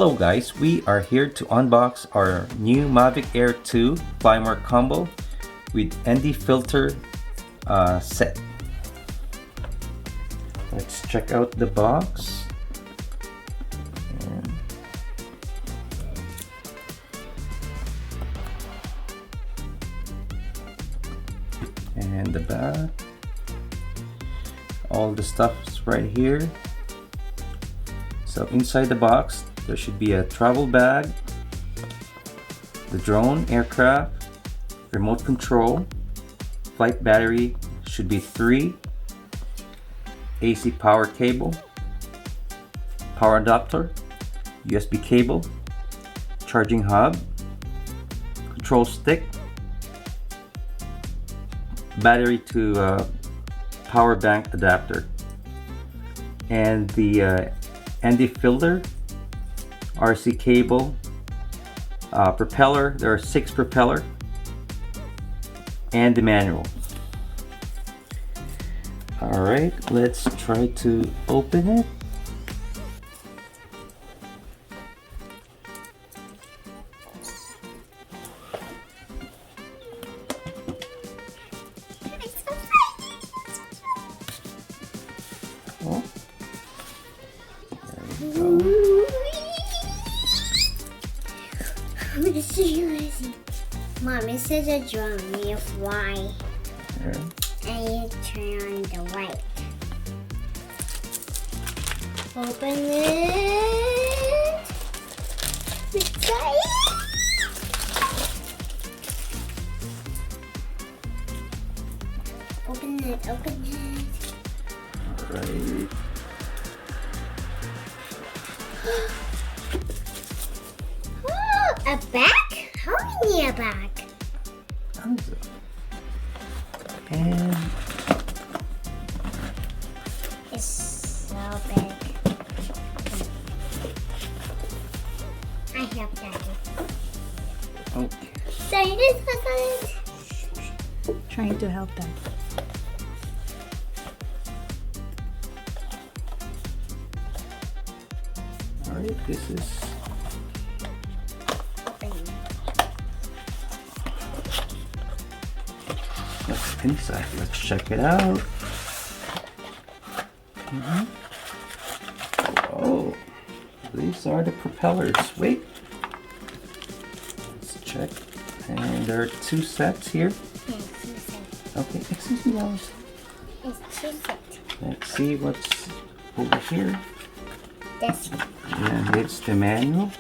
Hello guys, we are here to unbox our new Mavic Air 2 Flymer combo with ND filter set. Let's check out the box. And the back. All the stuff is right here. So inside the box there should be a travel bag, the drone, aircraft, remote control, flight battery should be 3, AC power cable, power adapter, USB cable, charging hub, control stick, battery to power bank adapter, and the ND filter, RC cable, propeller. There are 6 propeller, and the manual. Alright, let's try to open it. Oh. Mom, this is a drone. You fly. Yeah. And you turn on the light. Open it. Excited. Open it. Open it. Alright. Oh, a bag? How many a bag? And It's so big. I have that. okay. Sorry, this was Trying to help them. Alright, this is what's inside. Let's check it out. Oh, these are the propellers. Wait. Let's check. And there are 2 sets here. Okay, excuse me, guys. It's 2 sets. Let's see what's over here. This And it's the manual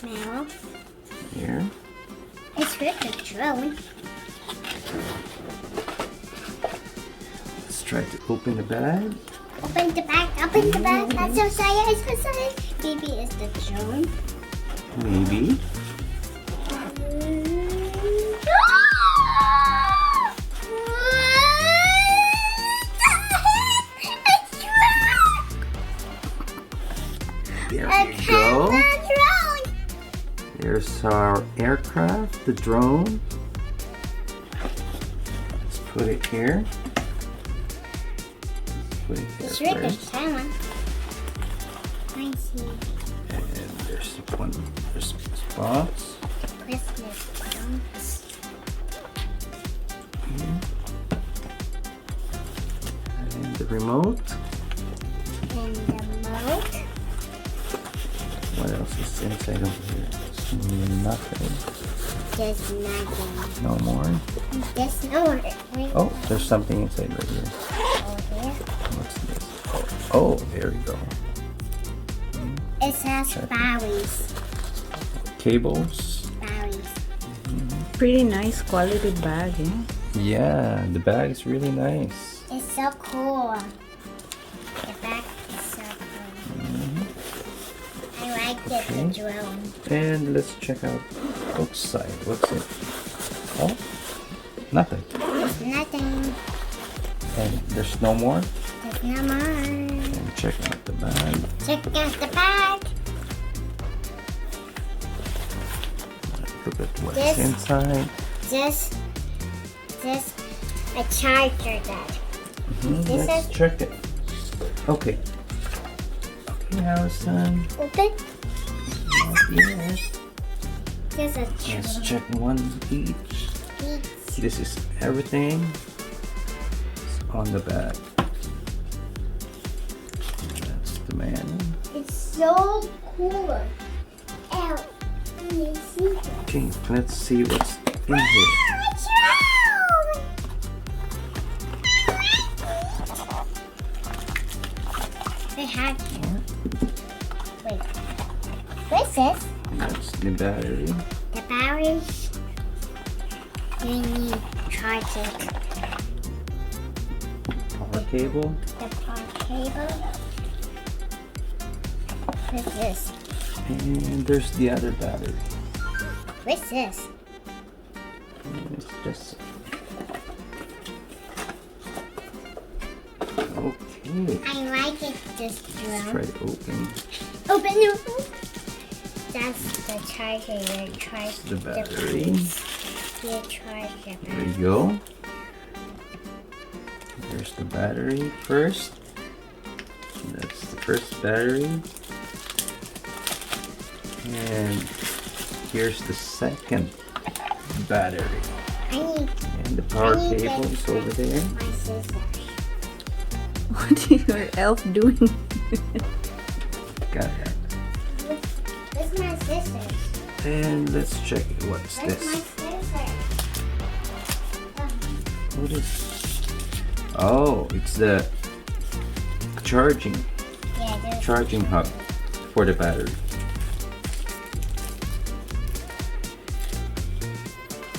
now. here. It's with the drone. Let's try to open the bag. Open the bag. Open the bag. I'm so sorry. I'm so sorry. Maybe it's the drone. Maybe. There we go. There's our aircraft, the drone. Let's put it here. Put it It's here with the first. drone. I see. And there's one. There's this box. Christmas drones. Here. And the remote. And the remote. What else is inside over here? Nothing. There's nothing. No more. There's no more. Wait. Oh, there's something inside right here. Over here. What's this? Oh, there we go. It says batteries. Cables. Batteries. Pretty nice quality bag, eh? Yeah, the bag is really nice. It's so cool. The back is so cool. I like it, the drone. And let's check out outside. What's it? Oh, nothing. There's nothing. And there's no more. There's no more. And check out the bag. Check out the bag. Look at what's This- inside. This a charger that. This Let's is- check it. Okay. Okay, Harrison. Open. yet. There's a Let's drill. check one each. This is everything. It's on the back. That's the manual. It's so cool. Ow. Let me see. Okay, let's see what's in here. It's round. They had Wait. What's this? That's the battery. The batteries. You need charging. Power cable. The power cable. What's this? And there's the other battery. What's this? And it's just okay. I like it this Let's drill. try to open Open. That's the charger. You charge the battery. You charge the There battery. you go. There's the battery first. That's the first battery. And here's the second battery. I need And the power I need cable this is over there. my scissors. What is your elf doing? Got that. Where's my scissors? And let's check it. What's Where's my this? scissors? What is? Oh, it's the charging Yeah, there's charging hub for the battery.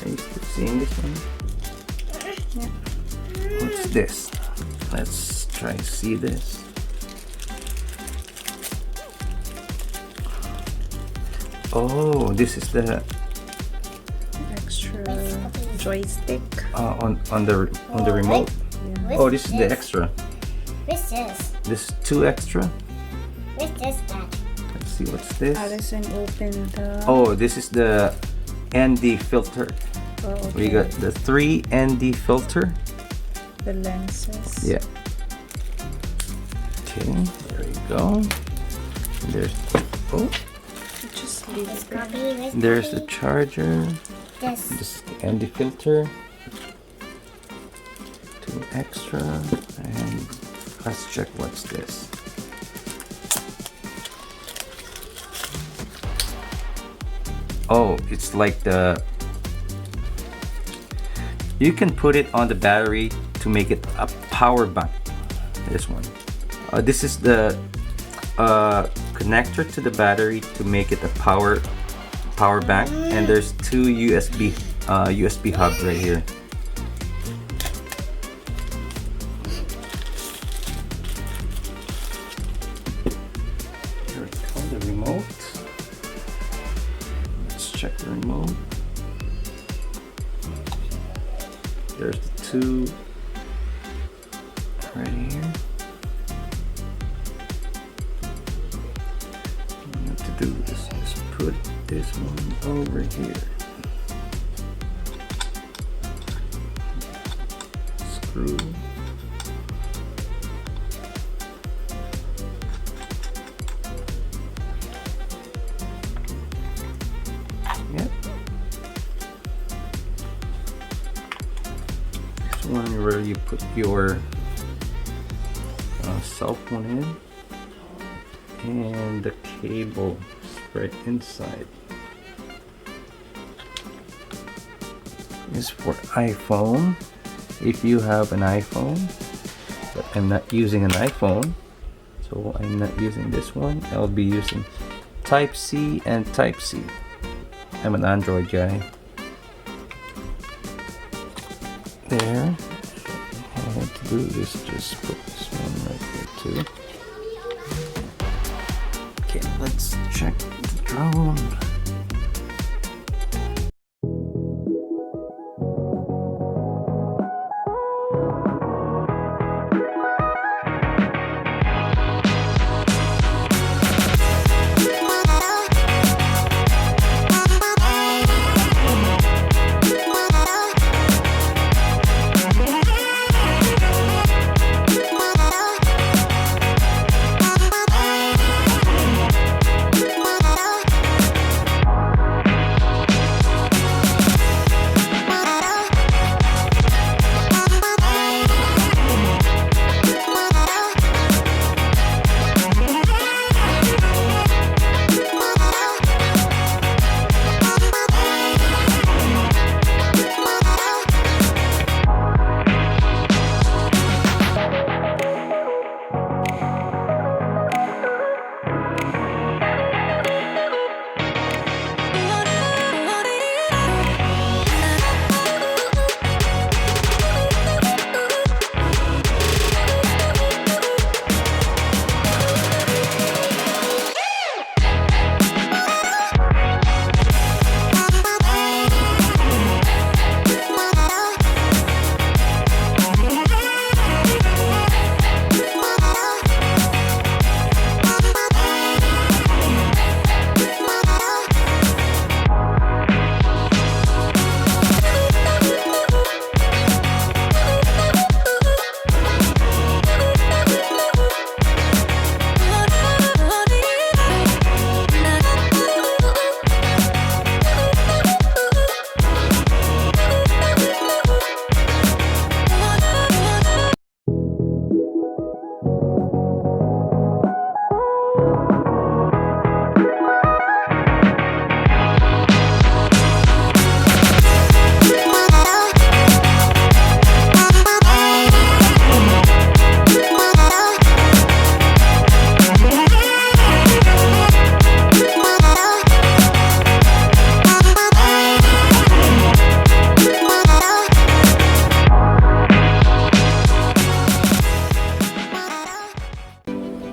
Are you still seeing this one? What's this? Let's try to see this. Oh, this is the Extra joystick. on the remote. Yeah. Oh, this is the extra. What's this? This is two extra. What's this bag? Let's see what's this. Alison opened the. Oh, this is the ND filter. Oh, We okay. got the 3 ND filter. The lenses. Yeah. Okay, there you go. There's Just leave This it there. copy. This there's the copy. charger. This. This is the ND filter. 2 extra. And let's check what's this. Oh, it's like the. You can put it on the battery to make it a power bank. This one. This is the connector to the battery to make it a power bank, and there's 2 USB hub right here. Here we go, the remote. Let's check the remote. There's the 2 right here. What to do is just put this one over here. Screw. Yep. This one where you put your cell phone in, and the cable right inside. Is for iPhone. If you have an iPhone, but I'm not using an iPhone, so I'm not using this one. I'll be using Type C and Type C. I'm an Android guy. There. All I have to do is just put this one right there too. Okay, let's check the drone.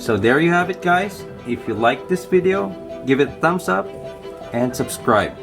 So there you have it, guys. If you like this video, give it a thumbs up and subscribe.